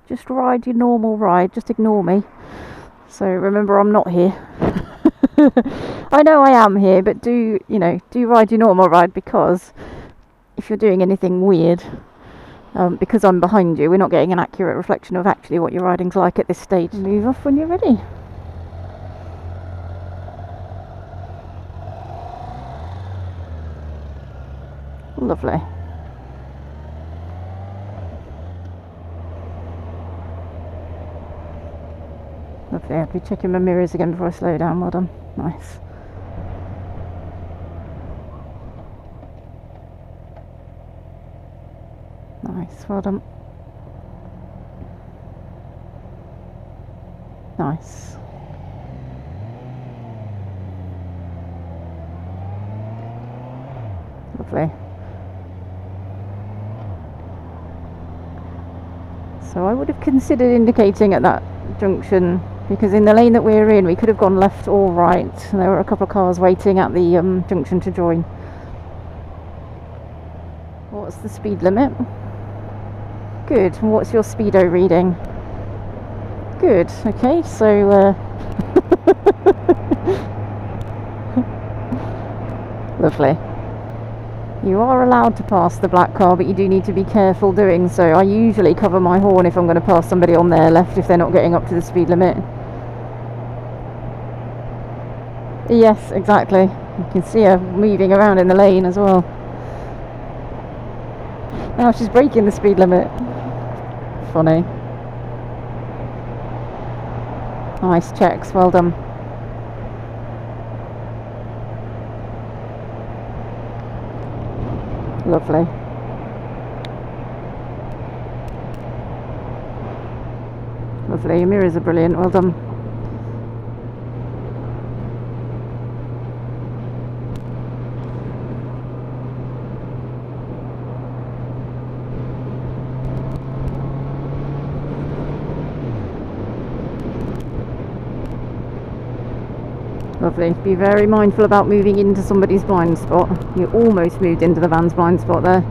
just ride your normal ride, just ignore me. So remember, I'm not here. I know I am here, but do ride your normal ride, because if you're doing anything weird, because I'm behind you, we're not getting an accurate reflection of actually what your riding's like at this stage. Move off when you're ready. Lovely. Lovely. I'll be checking my mirrors again before I slow down. Well done. Nice. Nice. Well done. Nice. Lovely. So I would have considered indicating at that junction, because in the lane that we're in we could have gone left or right. There were a couple of cars waiting at the junction to join. What's the speed limit? Good. And what's your speedo reading? Good. Okay, so lovely. You are allowed to pass the black car, but you do need to be careful doing so. I usually cover my horn if I'm going to pass somebody on their left if they're not getting up to the speed limit. Yes, exactly. You can see her moving around in the lane as well. Now she's breaking the speed limit. Funny. Nice checks, well done. Lovely. Lovely, your mirrors are brilliant, well done. Lovely. Be very mindful about moving into somebody's blind spot. You almost moved into the van's blind spot there.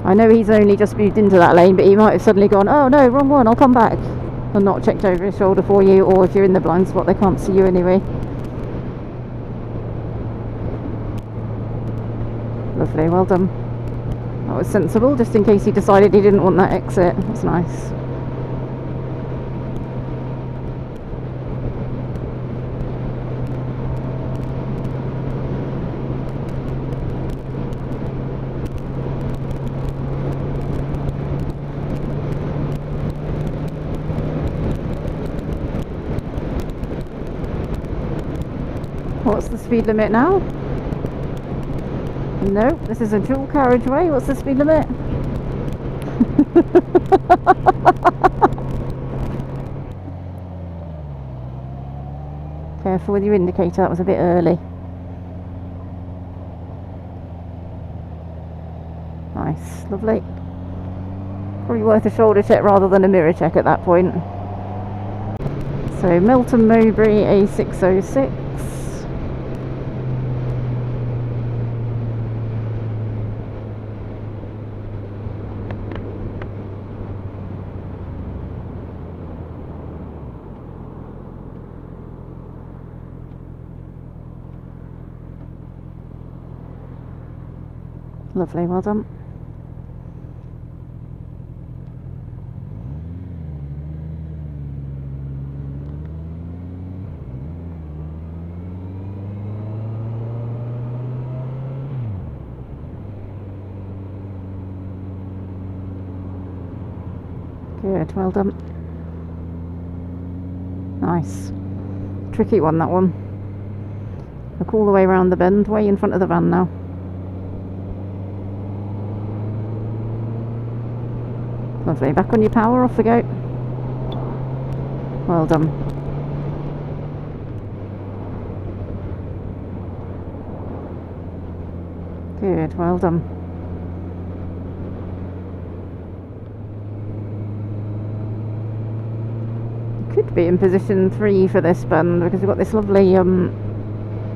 I know he's only just moved into that lane, but he might have suddenly gone, oh no, wrong one, I'll come back, and not checked over his shoulder for you, or if you're in the blind spot they can't see you anyway. Lovely, well done. That was sensible, just in case he decided he didn't want that exit. That's nice. What's the speed limit now? No, this is a dual carriageway. What's the speed limit? Careful with your indicator, that was a bit early. Nice, lovely. Probably worth a shoulder check rather than a mirror check at that point. So Melton Mowbray A606. Lovely, well done. Good, well done. Nice. Tricky one, that one. Look all the way around the bend, way in front of the van now. Lovely, back on your power, off we go. Well done. Good, well done. Could be in position 3 for this bend, because we've got this lovely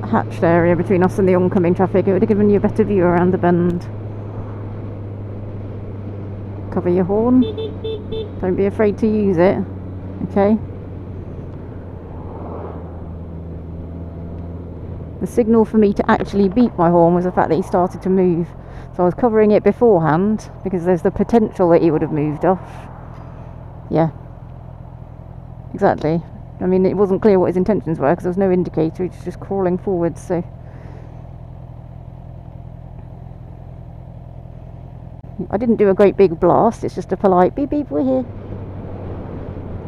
hatched area between us and the oncoming traffic. It would have given you a better view around the bend. cover your horn. Don't be afraid to use it, okay? The signal for me to actually beep my horn was the fact that he started to move. So I was covering it beforehand because there's the potential that he would have moved off. Yeah, exactly. I mean, it wasn't clear what his intentions were because there was no indicator. He was just crawling forwards, so... I didn't do a great big blast, it's just a polite beep beep, we're here.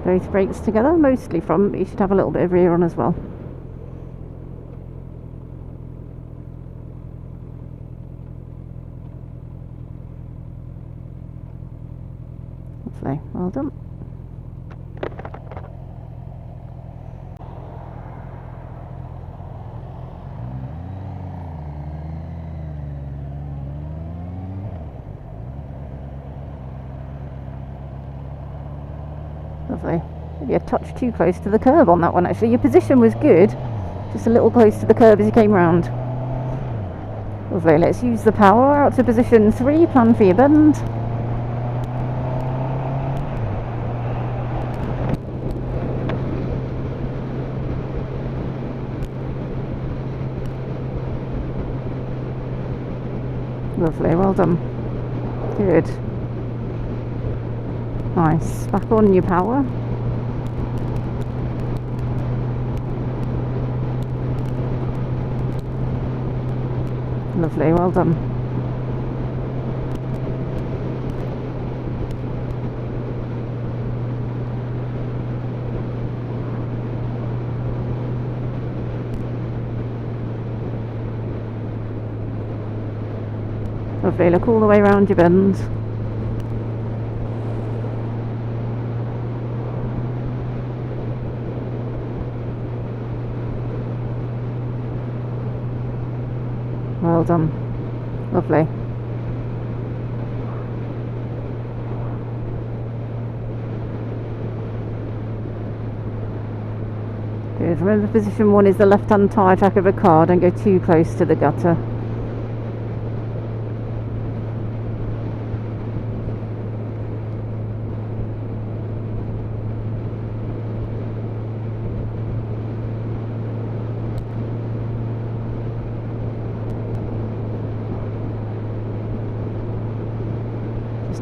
Both brakes together, mostly front, but you should have a little bit of rear on as well. Lovely, well done. Lovely. Maybe a touch too close to the curb on that one actually. Your position was good, just a little close to the curb as you came round. Lovely, let's use the power out to position 3, plan for your bend. Lovely, well done. Good. Nice. Back on your power. Lovely, well done. Lovely, look all the way around your bend. Well done. Lovely. Good. Remember, position 1 is the left-hand tyre track of a car. Don't go too close to the gutter.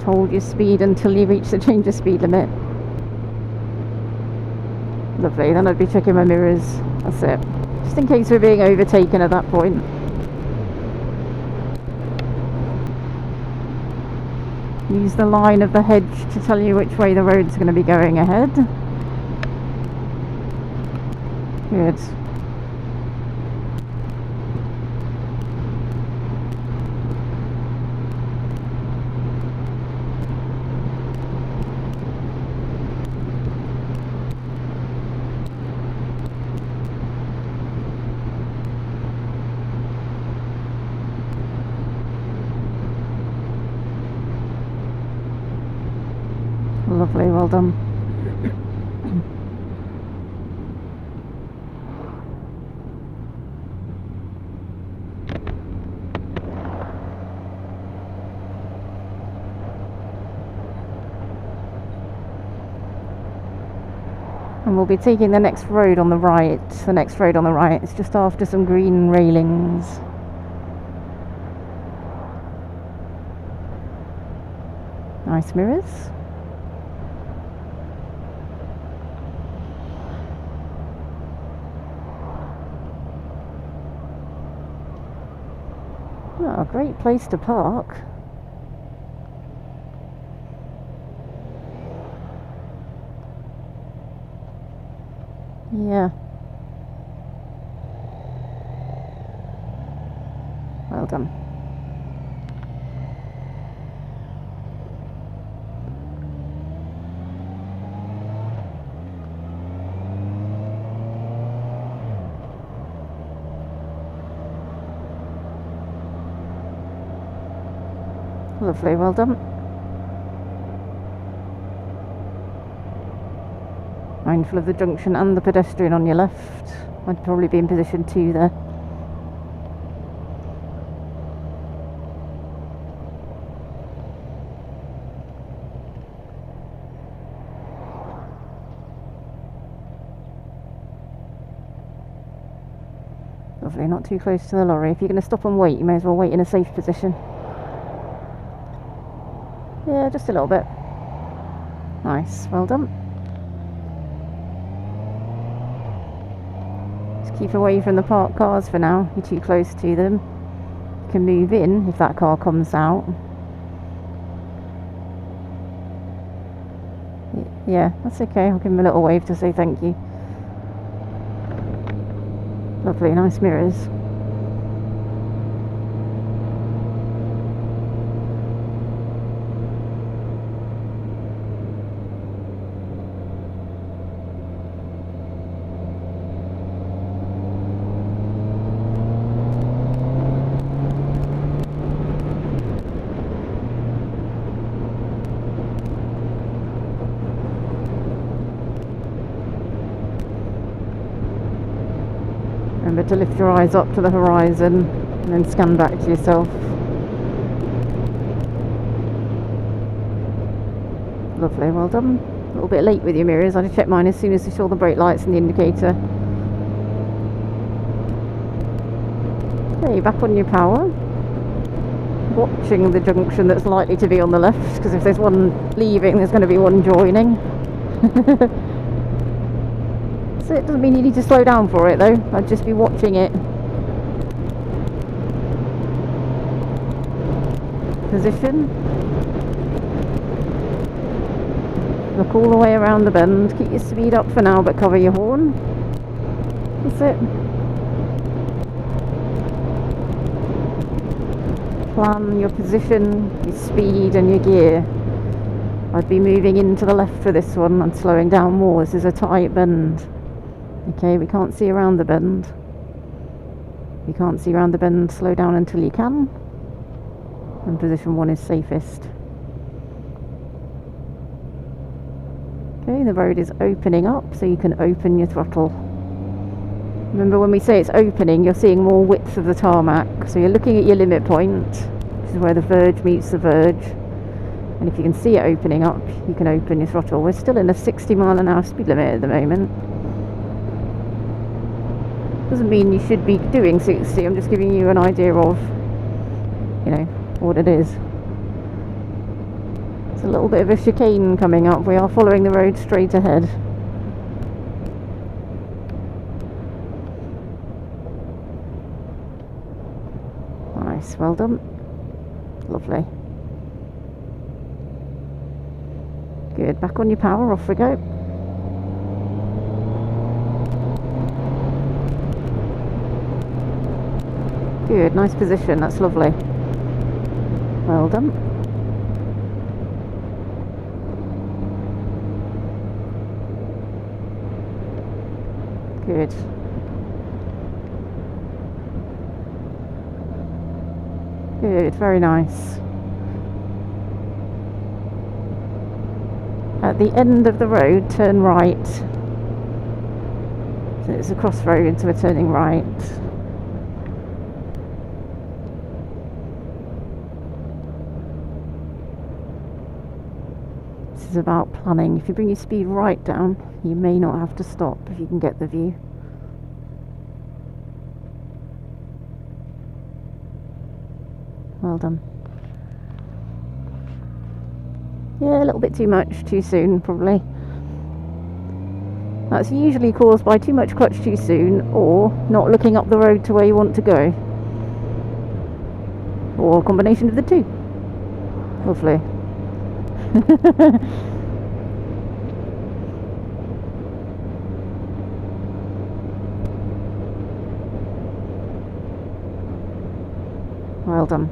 Hold your speed until you reach the change of speed limit. Lovely, then I'd be checking my mirrors. That's it. Just in case we're being overtaken at that point. Use the line of the hedge to tell you which way the road's going to be going ahead. Good. Lovely, well done. And we'll be taking the next road on the right. The next road on the right is just after some green railings. Nice mirrors. Oh, great place to park. Yeah. Well done. Lovely, well done. Mindful of the junction and the pedestrian on your left. I'd probably be in position 2 there. Lovely, not too close to the lorry. If you're going to stop and wait, you may as well wait in a safe position. Yeah, just a little bit. Nice, well done. Just keep away from the parked cars for now. You're too close to them. You can move in if that car comes out. Yeah, that's okay. I'll give him a little wave to say thank you. Lovely, nice mirrors. Remember to lift your eyes up to the horizon and then scan back to yourself. Lovely, well done. A little bit late with your mirrors. I just checked mine as soon as I saw the brake lights and the indicator. Okay, back on your power. Watching the junction that's likely to be on the left, because if there's one leaving, there's going to be one joining. So it doesn't mean you need to slow down for it though. I'd just be watching it. Position. Look all the way around the bend. Keep your speed up for now, but cover your horn. That's it. Plan your position, your speed and your gear. I'd be moving into the left for this one and slowing down more. This is a tight bend. Okay, we can't see around the bend. You can't see around the bend, slow down until you can. And position 1 is safest. Okay, the road is opening up, so you can open your throttle. Remember, when we say it's opening, you're seeing more width of the tarmac. So you're looking at your limit point, which is where the verge meets the verge. And if you can see it opening up, you can open your throttle. We're still in a 60-mile-an-hour speed limit at the moment. Doesn't mean you should be doing 60, I'm just giving you an idea of, you know, what it is. It's a little bit of a chicane coming up. We are following the road straight ahead. Nice, well done. Lovely. Good, back on your power, off we go. Good, nice position, that's lovely. Well done. Good. Good, very nice. At the end of the road, turn right. So it's a crossroad, so we're turning right. This is about planning. If you bring your speed right down, you may not have to stop if you can get the view. Well done. Yeah, a little bit too much, too soon probably. That's usually caused by too much clutch too soon, or not looking up the road to where you want to go. Or a combination of the two. Lovely. Well done.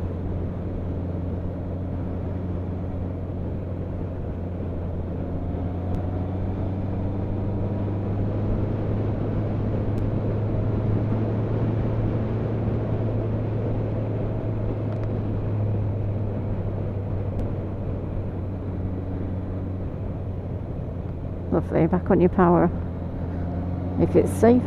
Lovely, back on your power if it's safe.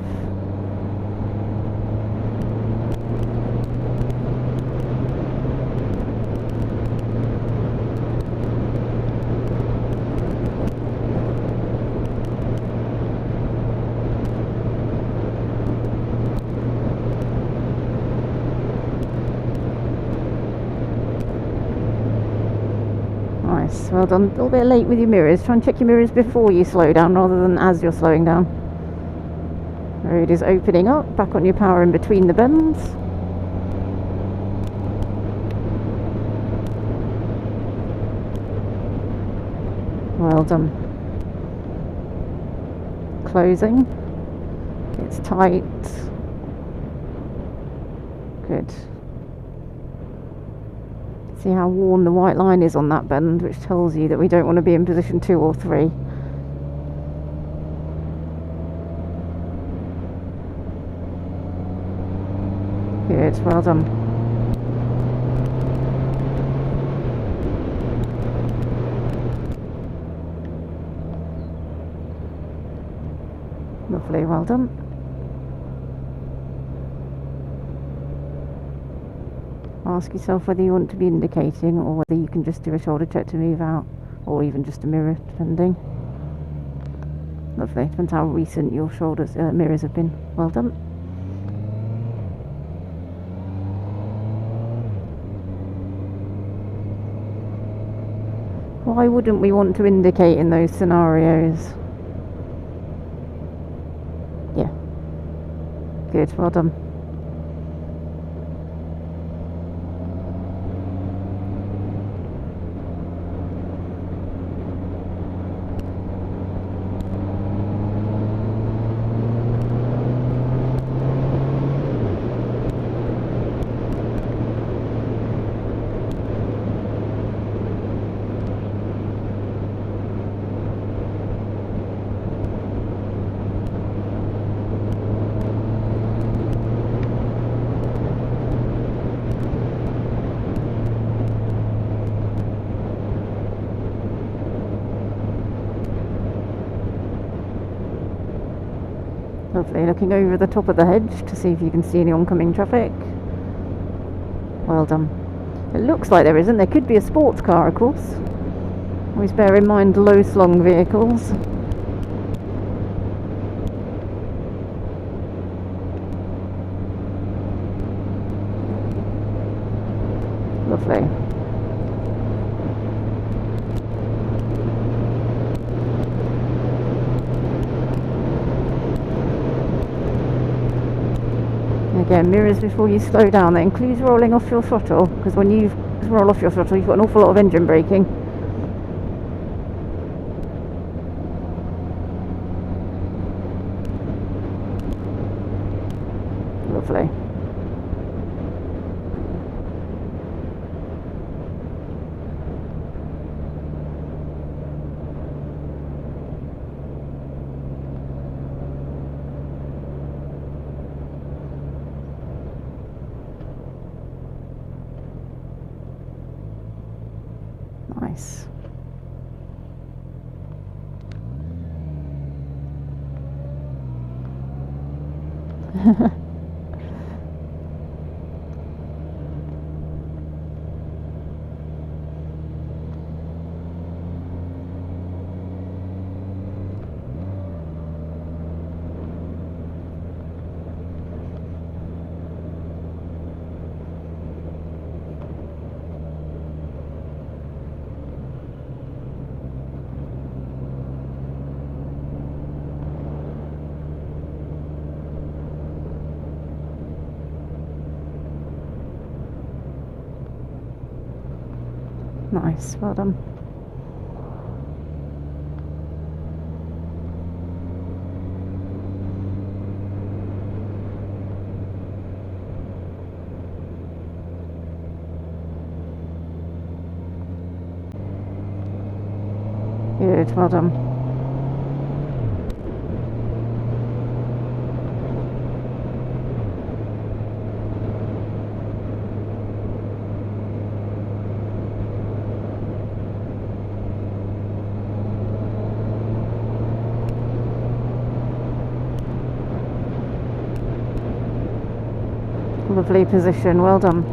Nice, well done. A little bit late with your mirrors. Try and check your mirrors before you slow down rather than as you're slowing down. The road is opening up. Back on your power in between the bends. Well done. Closing. It's tight. Good. See how worn the white line is on that bend, which tells you that we don't want to be in position 2 or 3. Good, well done. Lovely, well done. Ask yourself whether you want to be indicating or whether you can just do a shoulder check to move out, or even just a mirror, depending. Lovely, depends how recent your mirrors have been. Well done. Why wouldn't we want to indicate in those scenarios? Yeah. Good, well done. Lovely, looking over the top of the hedge to see if you can see any oncoming traffic. Well done. It looks like there isn't. There could be a sports car, of course. Always bear in mind low slung vehicles. Lovely. Again, mirrors before you slow down. That includes rolling off your throttle, because when you roll off your throttle, you've got an awful lot of engine braking. Lovely. Nice. Nice, well done. Good, well done. Lovely position, well done.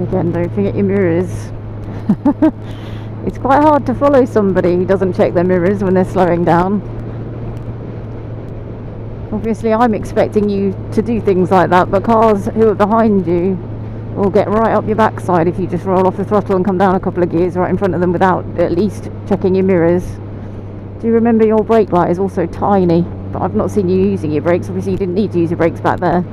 Again, don't forget your mirrors. It's quite hard to follow somebody who doesn't check their mirrors when they're slowing down. Obviously I'm expecting you to do things like that, but cars who are behind you will get right up your backside if you just roll off the throttle and come down a couple of gears right in front of them without at least checking your mirrors. Do you remember your brake light is also tiny? But I've not seen you using your brakes. Obviously you didn't need to use your brakes back there.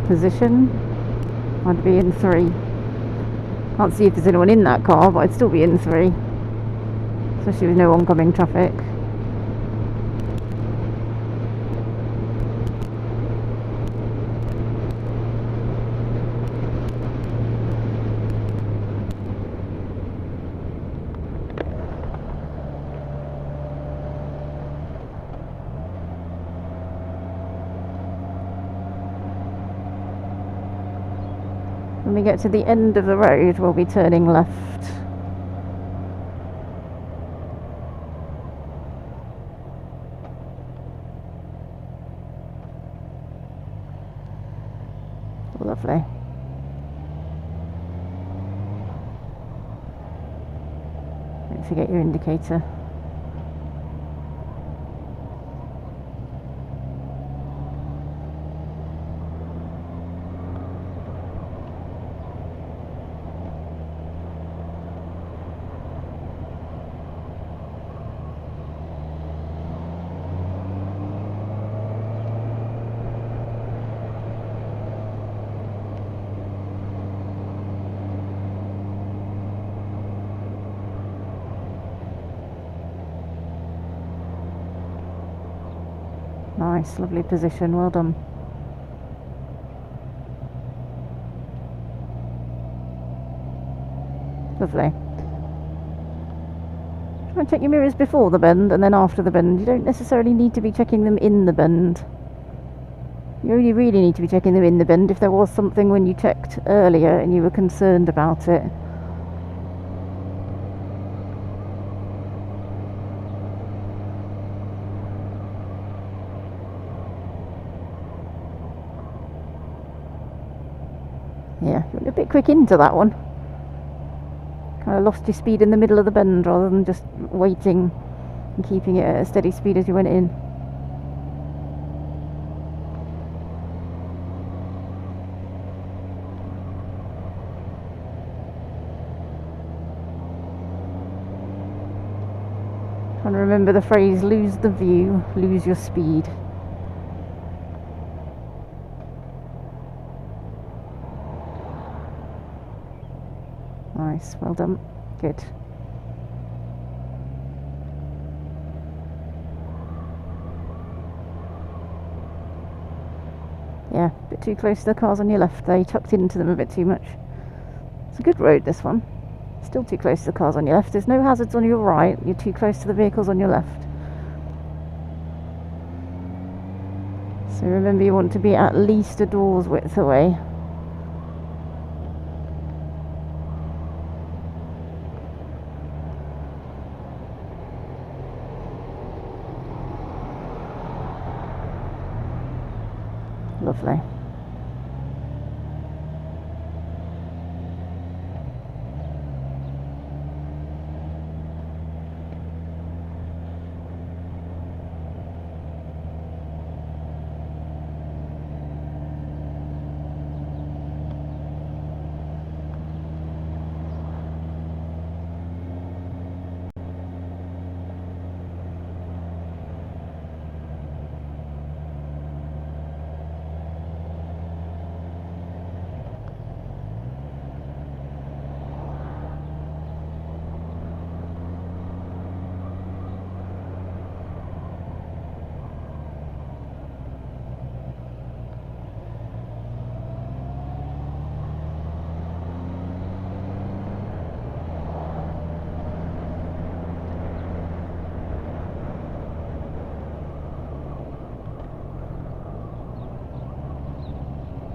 Position, I'd be in 3. Can't see if there's anyone in that car, but I'd still be in 3, especially with no oncoming traffic. When we get to the end of the road, we'll be turning left. Lovely. Don't forget your indicator. Nice, lovely position, well done. Lovely. Try and check your mirrors before the bend and then after the bend. You don't necessarily need to be checking them in the bend. You only really need to be checking them in the bend if there was something when you checked earlier and you were concerned about it. Yeah, you went a bit quick into that one. Kind of lost your speed in the middle of the bend rather than just waiting and keeping it at a steady speed as you went in. Trying to remember the phrase, lose the view, lose your speed. Nice, well done, good. Yeah, a bit too close to the cars on your left there, you tucked into them a bit too much. It's a good road, this one. Still too close to the cars on your left. There's no hazards on your right, you're too close to the vehicles on your left. So remember, you want to be at least a door's width away. Lovely.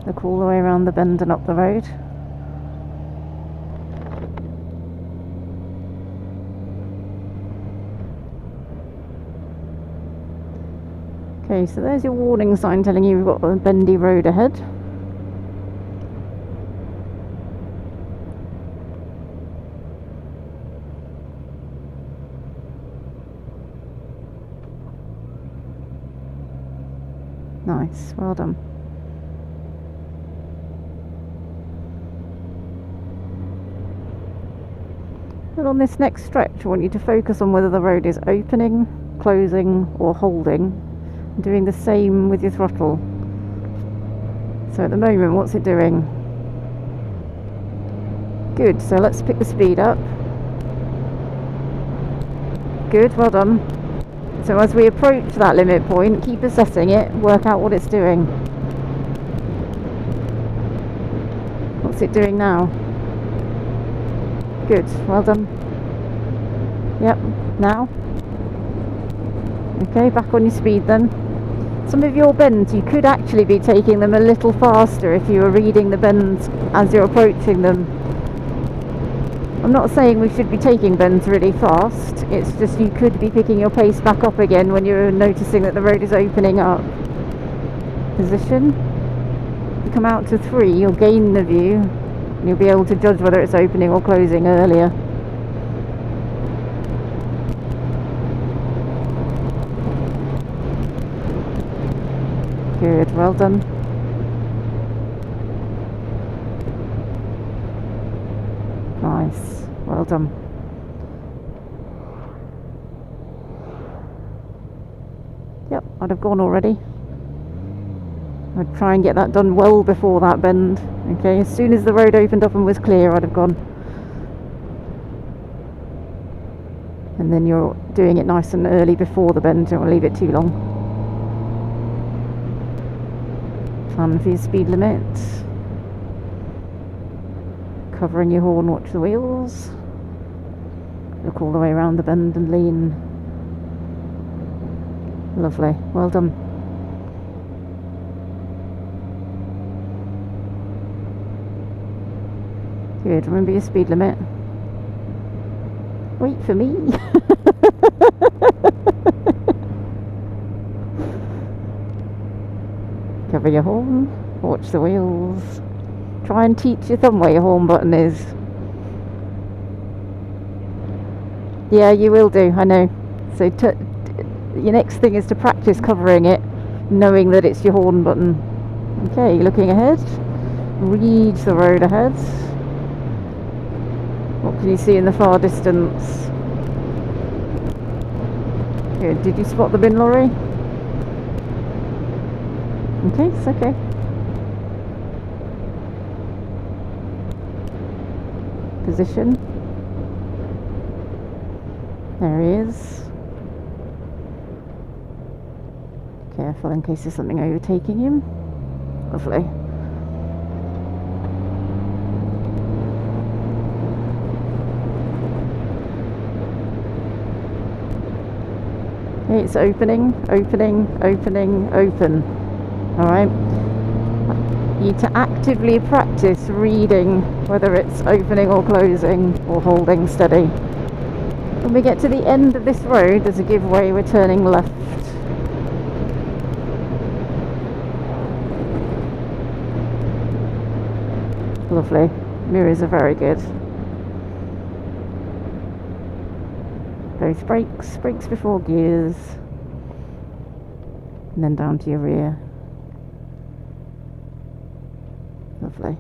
Look all the way around the bend and up the road. Okay, so there's your warning sign telling you you've got a bendy road ahead. Nice, well done. And on this next stretch, I want you to focus on whether the road is opening, closing, or holding. Doing the same with your throttle. So at the moment, what's it doing? Good, so let's pick the speed up. Good, well done. So as we approach that limit point, keep assessing it, work out what it's doing. What's it doing now? Good, well done. Yep, now. Okay, back on your speed then. Some of your bends, you could actually be taking them a little faster if you were reading the bends as you're approaching them. I'm not saying we should be taking bends really fast, it's just you could be picking your pace back up again when you're noticing that the road is opening up. Position. You come out to 3, you'll gain the view, and you'll be able to judge whether it's opening or closing earlier. Good, well done. Nice, well done. Yep, I'd have gone already. I'd try and get that done well before that bend. Okay, as soon as the road opened up and was clear, I'd have gone. And then you're doing it nice and early before the bend, don't want to leave it too long. Plan for your speed limit. Covering your horn, watch the wheels. Look all the way around the bend and lean. Lovely, well done. Good, remember your speed limit. Wait for me. Cover your horn, watch the wheels. Try and teach your thumb where your horn button is. Yeah, you will do, I know. So your next thing is to practice covering it, knowing that it's your horn button. Okay, looking ahead. Read the road ahead. What can you see in the far distance? Good, did you spot the bin lorry? Okay, it's okay. Position. There he is. Careful in case there's something overtaking him. Lovely. It's opening, opening, opening, open. Alright. You need to actively practice reading whether it's opening or closing or holding steady. When we get to the end of this road, there's a giveaway, we're turning left. Lovely. Mirrors are very good. Both brakes before gears, and then down to your rear. Lovely.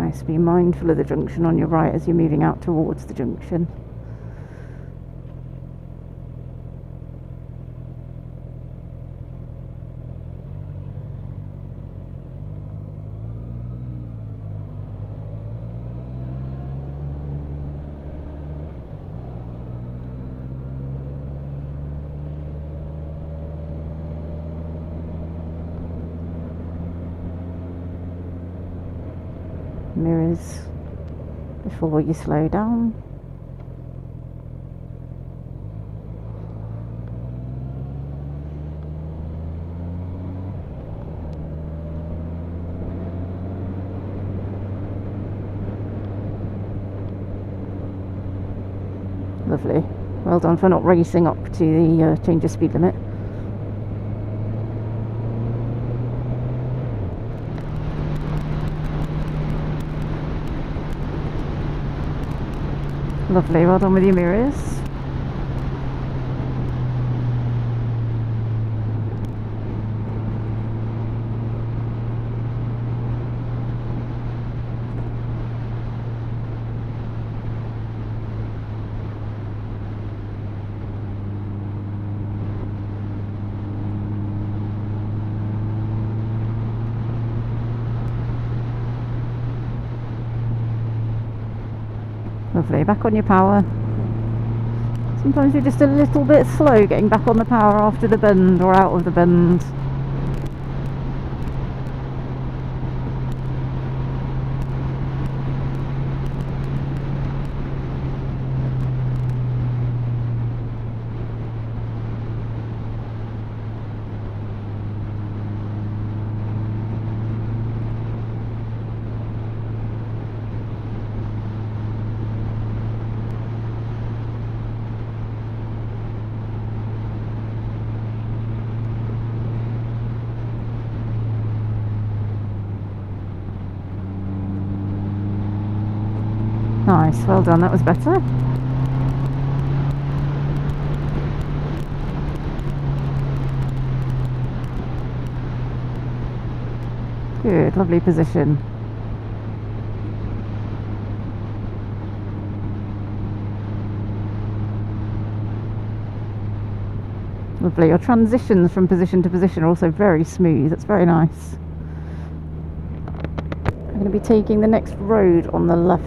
Nice, be mindful of the junction on your right as you're moving out towards the junction. Mirrors before you slow down. Lovely. Well done for not racing up to the change of speed limit. Lovely, well done with your mirrors. Lovely, back on your power. Sometimes you're just a little bit slow getting back on the power after the bend or out of the bend. Nice, well done, that was better. Good, lovely position. Lovely, your transitions from position to position are also very smooth, that's very nice. I'm going to be taking the next road on the left.